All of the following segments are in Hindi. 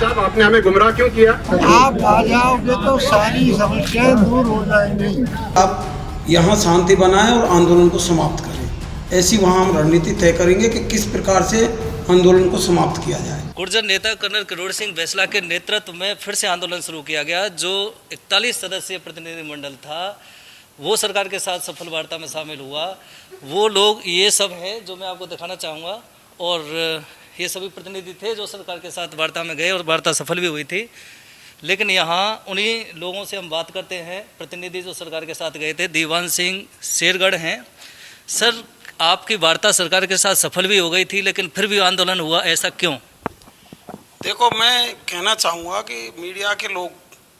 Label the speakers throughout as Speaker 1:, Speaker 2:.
Speaker 1: साहब, आपने हमें गुमराह क्यों किया?
Speaker 2: आप आ जाओगे तो सारी समस्याएं दूर हो जाएंगी।
Speaker 3: आप यहाँ शांति बनाएं और आंदोलन को समाप्त करें। ऐसी वहाँ हम रणनीति तय करेंगे कि किस प्रकार से आंदोलन को समाप्त किया जाए।
Speaker 4: गुर्जर नेता कर्नल किरोड़ी सिंह बैसला के नेतृत्व में फिर से आंदोलन शुरू किया गया। जो 41 सदस्यीय प्रतिनिधिमंडल था वो सरकार के साथ सफल वार्ता में शामिल हुआ। वो लोग ये सब हैं जो मैं आपको दिखाना चाहूँगा, और ये सभी प्रतिनिधि थे जो सरकार के साथ वार्ता में गए और वार्ता सफल भी हुई थी। लेकिन यहाँ उन्हीं लोगों से हम बात करते हैं, प्रतिनिधि जो सरकार के साथ गए थे। दीवान सिंह शेरगढ़ हैं। सर, आपकी वार्ता सरकार के साथ सफल भी हो गई थी लेकिन फिर भी आंदोलन हुआ, ऐसा क्यों?
Speaker 3: देखो, मैं कहना चाहूँगा कि मीडिया के लोग,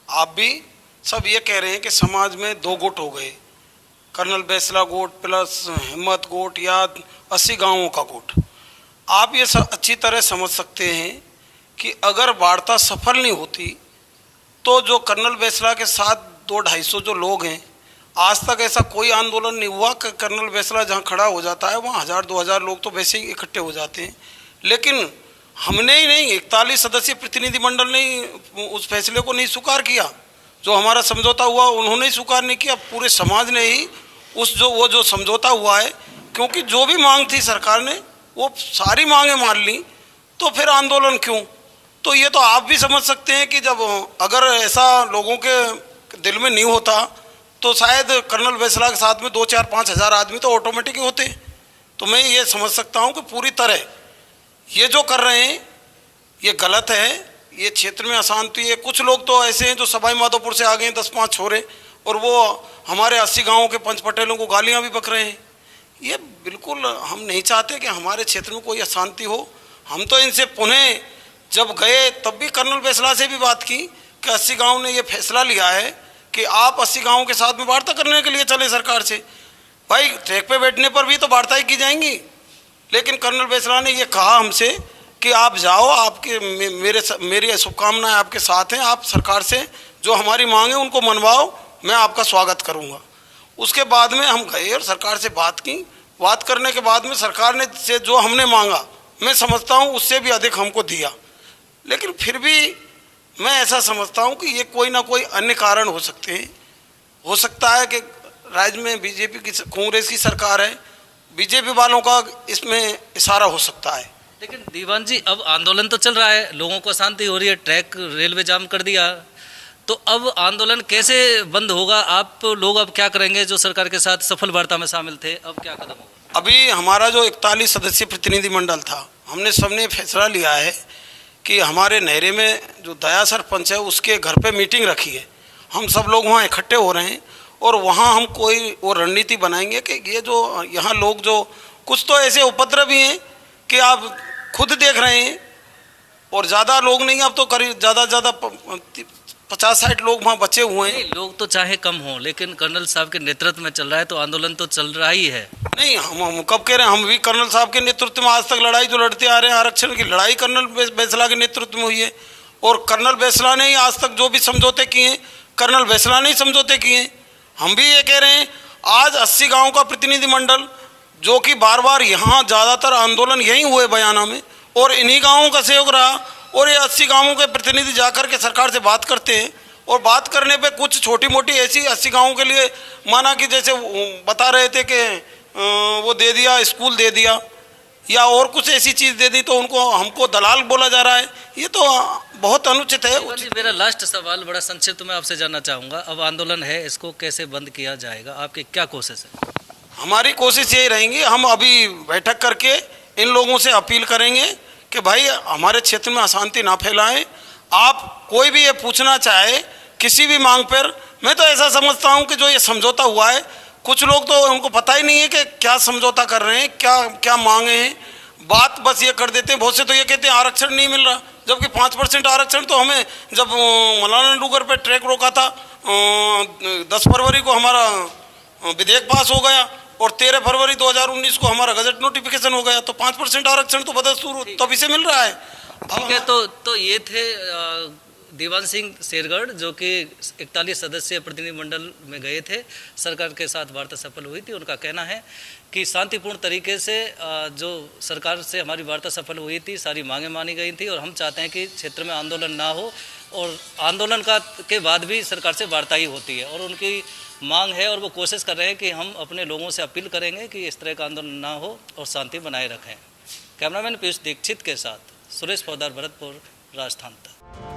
Speaker 3: आप भी सब ये कह रहे हैं कि समाज में दो गुट हो गए, कर्नल बैसला गुट प्लस हिम्मत गुट या 80 गांवों का गुट। आप ये अच्छी तरह समझ सकते हैं कि अगर वार्ता सफल नहीं होती तो जो कर्नल बैसला के साथ 200-250 जो लोग हैं, आज तक ऐसा कोई आंदोलन नहीं हुआ कि कर्नल बैसला जहाँ खड़ा हो जाता है वहाँ 1000-2000 लोग तो वैसे ही इकट्ठे हो जाते हैं। लेकिन हमने ही नहीं, 41 सदस्यीय प्रतिनिधिमंडल ने उस फैसले को नहीं स्वीकार किया। जो हमारा समझौता हुआ उन्होंने ही स्वीकार नहीं किया, पूरे समाज ने ही वो जो समझौता हुआ है, क्योंकि जो भी मांग थी सरकार ने वो सारी मांगें मान ली, तो फिर आंदोलन क्यों? तो ये तो आप भी समझ सकते हैं कि जब अगर ऐसा लोगों के दिल में नहीं होता तो शायद कर्नल बैसला के साथ में 2-4-5 हज़ार आदमी तो ऑटोमेटिक ही होते। तो मैं ये समझ सकता हूँ कि पूरी तरह ये जो कर रहे हैं ये गलत है। ये क्षेत्र में अशांति है। कुछ लोग तो ऐसे हैं जो सवाई माधोपुर से आ गए हैं, 10-5 छोरे, और वो हमारे 80 गाँवों के पंच पटेलों को गालियाँ भी बक रहे हैं। ये बिल्कुल हम नहीं चाहते कि हमारे क्षेत्र में कोई अशांति हो। हम तो इनसे पुणे जब गए तब भी कर्नल बैसला से भी बात की कि 80 गाँव ने ये फैसला लिया है कि आप 80 गाँवों के साथ में वार्ता करने के लिए चले सरकार से। भाई, ट्रैक पे बैठने पर भी तो वार्ता ही की जाएंगी। लेकिन कर्नल बैसला ने ये कहा हमसे कि आप जाओ, आपके मेरी शुभकामनाएं आपके साथ हैं, आप सरकार से जो हमारी मांग है उनको मनवाओ, मैं आपका स्वागत करूँगा। उसके बाद में हम गए और सरकार से बात की। बात करने के बाद में सरकार ने से जो हमने मांगा, मैं समझता हूँ उससे भी अधिक हमको दिया। लेकिन फिर भी मैं ऐसा समझता हूँ कि ये कोई ना कोई अन्य कारण हो सकते हैं। हो सकता है कि राज्य में बीजेपी की, कांग्रेस की सरकार है, बीजेपी वालों का इसमें इशारा हो सकता है।
Speaker 4: लेकिन दीवान जी, अब आंदोलन तो चल रहा है, लोगों को अशांति हो रही है, ट्रैक रेलवे जाम कर दिया, तो अब आंदोलन कैसे बंद होगा? आप लोग अब क्या करेंगे जो सरकार के साथ सफल वार्ता में शामिल थे? अब क्या कदम होगा?
Speaker 3: अभी हमारा जो 41 सदस्यीय प्रतिनिधिमंडल था, हमने सबने फैसला लिया है कि हमारे नहरे में जो दया सरपंच है उसके घर पे मीटिंग रखी है। हम सब लोग वहाँ इकट्ठे हो रहे हैं और वहाँ हम कोई वो रणनीति बनाएंगे कि ये जो यहाँ लोग जो कुछ तो ऐसे उपद्रव भी हैं कि आप खुद देख रहे हैं, और ज़्यादा लोग नहीं, अब तो करीब ज़्यादा 50-60 लोग वहाँ बचे हुए हैं।
Speaker 4: लोग तो चाहे कम हों, लेकिन कर्नल साहब के नेतृत्व में चल रहा है तो आंदोलन तो चल रहा ही है।
Speaker 3: नहीं, हम कब कह रहे हैं, हम भी कर्नल साहब के नेतृत्व में आज तक लड़ाई जो लड़ते आ रहे हैं, आरक्षण की लड़ाई कर्नल बैसला के नेतृत्व में हुई है। और कर्नल बैसला ने ही आज तक जो भी समझौते किए हैं, कर्नल बैसला ने ही समझौते किए हैं। हम भी ये कह रहे हैं, आज 80 गाँव का प्रतिनिधिमंडल जो कि बार बार यहाँ ज़्यादातर आंदोलन यहीं हुए बयाना में, और इन्हीं गाँवों का सहयोग रहा, और ये 80 गाँवों के प्रतिनिधि जाकर के सरकार से बात करते हैं, और बात करने पे कुछ छोटी मोटी ऐसी 80 गाँवों के लिए, माना कि जैसे बता रहे थे कि वो दे दिया, स्कूल दे दिया या और कुछ ऐसी चीज़ दे दी, तो उनको हमको दलाल बोला जा रहा है। ये तो बहुत अनुचित है।
Speaker 4: मेरा लास्ट सवाल बड़ा संक्षिप्त में आपसे जानना चाहूँगा, अब आंदोलन है, इसको कैसे बंद किया जाएगा? आपकी क्या कोशिश है?
Speaker 3: हमारी कोशिश यही रहेंगी, हम अभी बैठक करके इन लोगों से अपील करेंगे कि भाई हमारे क्षेत्र में अशांति ना फैलाएं। आप कोई भी ये पूछना चाहे किसी भी मांग पर, मैं तो ऐसा समझता हूं कि जो ये समझौता हुआ है, कुछ लोग तो उनको पता ही नहीं है कि क्या समझौता कर रहे हैं, क्या क्या मांगे हैं, बात बस ये कर देते हैं। बहुत से तो ये कहते हैं आरक्षण नहीं मिल रहा, जबकि 5% आरक्षण तो हमें जब मौलाना डूगर पर ट्रैक रोका था 10 फरवरी को हमारा विधेयक पास हो गया, और 13 फरवरी 2019 को हमारा गजट नोटिफिकेशन हो गया, तो 5% आरक्षण तो बदस्तूर तभी से मिल रहा है।
Speaker 4: ठीक है, तो ये थे दीवान सिंह शेरगढ़ जो कि 41 सदस्यीय प्रतिनिधिमंडल में गए थे, सरकार के साथ वार्ता सफल हुई थी। उनका कहना है कि शांतिपूर्ण तरीके से जो सरकार से हमारी वार्ता सफल हुई थी, सारी मांगें मानी गई थी और हम चाहते हैं कि क्षेत्र में आंदोलन ना हो और आंदोलन के बाद भी सरकार से वार्ता ही होती है और उनकी मांग है और वो कोशिश कर रहे हैं कि हम अपने लोगों से अपील करेंगे कि इस तरह का आंदोलन ना हो और शांति बनाए रखें। कैमरामैन पीयूष दीक्षित के साथ सुरेश पोद्दार, भरतपुर, राजस्थान तक।